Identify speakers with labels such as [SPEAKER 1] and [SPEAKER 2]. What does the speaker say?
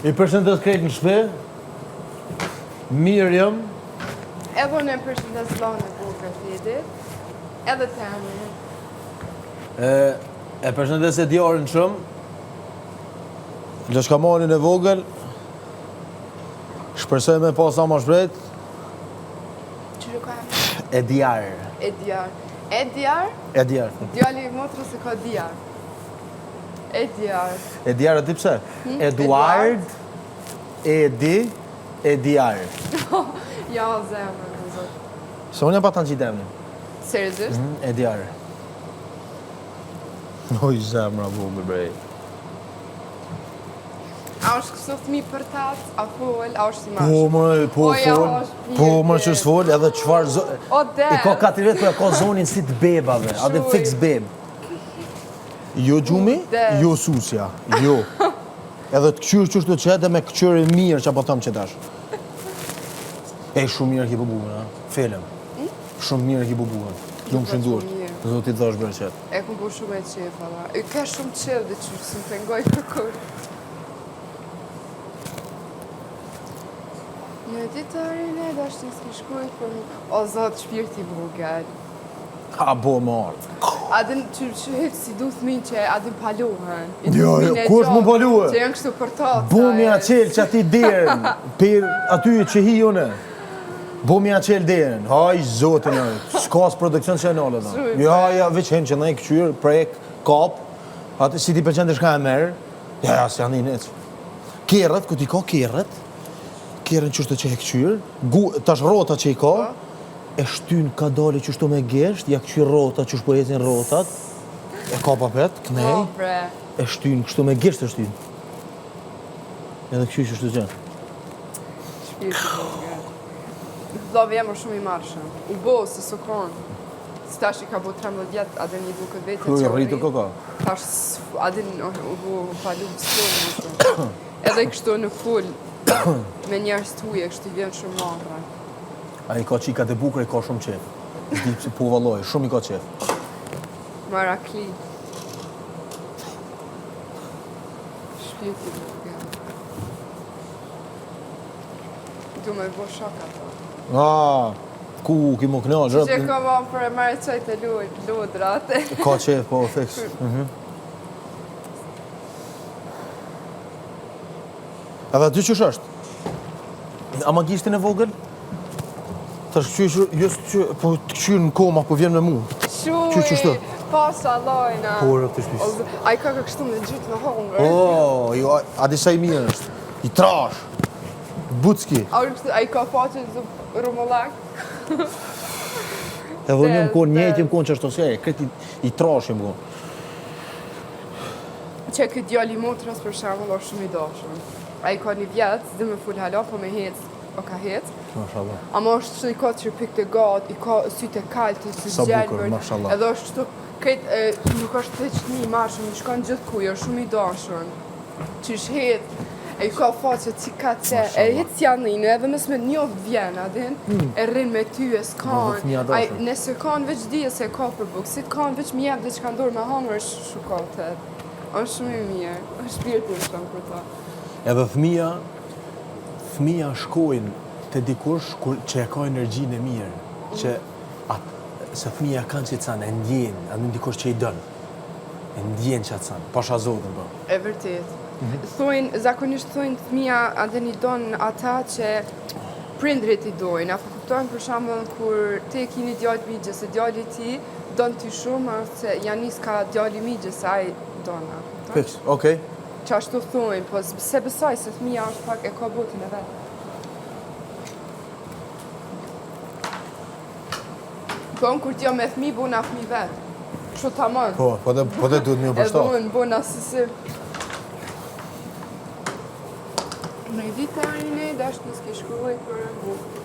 [SPEAKER 1] I përshëndes krejt në shpe. Mirë jam.
[SPEAKER 2] Edhe unë e përshëndes vllahun e bukur Fidit. Edhe Tani.
[SPEAKER 1] E përshëndes e djarin shumë. Lëshkamanin e vogël. Shpresoj me pas sa më shpejt.
[SPEAKER 2] Çfarë ka?
[SPEAKER 1] Edjar.
[SPEAKER 2] Edjar. Edjar?
[SPEAKER 1] Edjar.
[SPEAKER 2] Djali i motrës e ka Djar. Edjar.
[SPEAKER 1] Edjar e di pse? Eduard. Edi. Edjar.
[SPEAKER 2] Ja, zemër, në zot.
[SPEAKER 1] Se unë jam pa të në qitemni.
[SPEAKER 2] Seriozisht?
[SPEAKER 1] Edjar. Oj, zemra vogël brej.
[SPEAKER 2] A është këso fëmi për tatë, a fol, a është si
[SPEAKER 1] Po,
[SPEAKER 2] mashë?
[SPEAKER 1] më, po,
[SPEAKER 2] ja,
[SPEAKER 1] fol.
[SPEAKER 2] është mirë,
[SPEAKER 1] Po, më që
[SPEAKER 2] mirë.
[SPEAKER 1] s'fol, edhe qëfar
[SPEAKER 2] O, der.
[SPEAKER 1] I ka 4 vetë, po e ka zonin si të bebave, adhe
[SPEAKER 2] Shuj.
[SPEAKER 1] fix beb. Jo gjumi,
[SPEAKER 2] Der.
[SPEAKER 1] jo susja, jo. Edhe të këqyrë që është të qetë me këqyrë mirë që apo thëmë që tash. E, shumë mirë ki bubuën, ha? Felem. Shumë mirë ki bubuën. Lumë shëndurët.
[SPEAKER 2] mirë.
[SPEAKER 1] Do t'i dhash bërë qetë.
[SPEAKER 2] E ku bu shumë e qefa, dha. I ka shumë qelë dhe që së më pengoj kërkur. Në ditarin e dashtë s'ki shkujt për mu. O, zotë, shpirti vogël.
[SPEAKER 1] Ha, bo më ardhë.
[SPEAKER 2] Adin që heftë si du thmin që adin paluhen.
[SPEAKER 1] Jo, kush mu paluhe?
[SPEAKER 2] Që janë kështu për tatë.
[SPEAKER 1] Bumi a qelë që ati derën, për aty që hi une. Bumi a qelë derën, haj zotin e, s'kas produksion që e nëllë dhe. Ja, veç hen që nëjë këqyrë, prek, kap, atë si ti përqen të shka e merë, ja, si janë i nëqë. Kerët, ku ti ka kerët, kerën qështë që e këqyrë, tash rota që i ka, e shtyn ka dali qështu me gesht, ja këqyrë rota, qështë po jetin rotat, e ka papet, knej,
[SPEAKER 2] O, bre.
[SPEAKER 1] e shtyn, kështu me gesht e shtyn. Edhe kështu qështu qenë.
[SPEAKER 2] Shpirti vogël. Vllavi jemër shumë i marshëm. U bo, se së konë. Si tash i ka bo 13 vjetë, adin një duket vetë
[SPEAKER 1] Kjo i rritur koka.
[SPEAKER 2] Tash, adin u bo palu s'konë më shumë. Edhe kështu në full, me njerës t'uje, kështu i vjen shumë marra.
[SPEAKER 1] A i ka qikat e bukra, i ka shumë qef. S'di pëse po valloj, shumë i ka qef.
[SPEAKER 2] Marakli. Shpirti vogël. Du me bo shaka to.
[SPEAKER 1] Ku ki mu knall,
[SPEAKER 2] Që ka vam për e marrë qajt e ludrate.
[SPEAKER 1] Ka qef, po, fix. Edhe aty qësh është? A ma gishtin e vogël? Tash po të këqyrë në koma, po vjen me mu. Që shtë?
[SPEAKER 2] Pasha lojna.
[SPEAKER 1] Po, rëpë të shpis.
[SPEAKER 2] A i ka kështu me gjitë në hongër.
[SPEAKER 1] O, jo, a di sa i mirë është. I trash. Bucki.
[SPEAKER 2] A i ka faqe zë rumullak.
[SPEAKER 1] E vë njëm konë, njëjtë jem konë që është ose, këtë i trash jem konë.
[SPEAKER 2] Që këtë djali motrës për shemull është shumë i dashëm. A i ka një vjetë, dhe me full hala, po me hecë, o ka hecë.
[SPEAKER 1] Mashallah.
[SPEAKER 2] Ama është që i ka që pikë të gatë, i ka sytë e kaltë, sy
[SPEAKER 1] Sa bukur,
[SPEAKER 2] gjelbër.
[SPEAKER 1] mashallah.
[SPEAKER 2] Edhe është që këtë, nuk është të që një marshëm, në shkanë gjithë kuj, është shumë i dashëm. Që është hetë, e i ka faqe që ka që, e hetë janë edhe mes me njofë vjen, adin, e rrinë me ty, e s'kanë. Nëse kanë veç dhije se ka për bukë, si kanë veç mjef dhe që ka ndorë me hangër, është shukatet. është shumë i mirë, është shpirti shumë për ta.
[SPEAKER 1] Edhe fëmija shkojnë të dikush që e ka energjinë e mirë, që se fëmija kanë që të sanë, e ndjenë, anë dikush që i dënë, e ndjenë që të sanë, pasha zotën, po.
[SPEAKER 2] E vërtet. Zakonisht thojnë fëmija adhe një donë ata që prindrit i dojnë, apo kuptojnë për shembull kur te kini djalë migjes e djali ti donë ty shumë, se Janis ka djali migjes, a i dona.
[SPEAKER 1] Fix, okej.
[SPEAKER 2] Që ashtu thojnë, po se besoj se fëmija është pak e ka botin e vetë. Po unë kur t'jo me fëmi, buna fëmi vetë. Kështu ta mënë.
[SPEAKER 1] Po dhe duhet një përshtat.
[SPEAKER 2] Edhe unë buna sësi. Në i ditarin e dashtë nës'ki shkruaj për e bukë.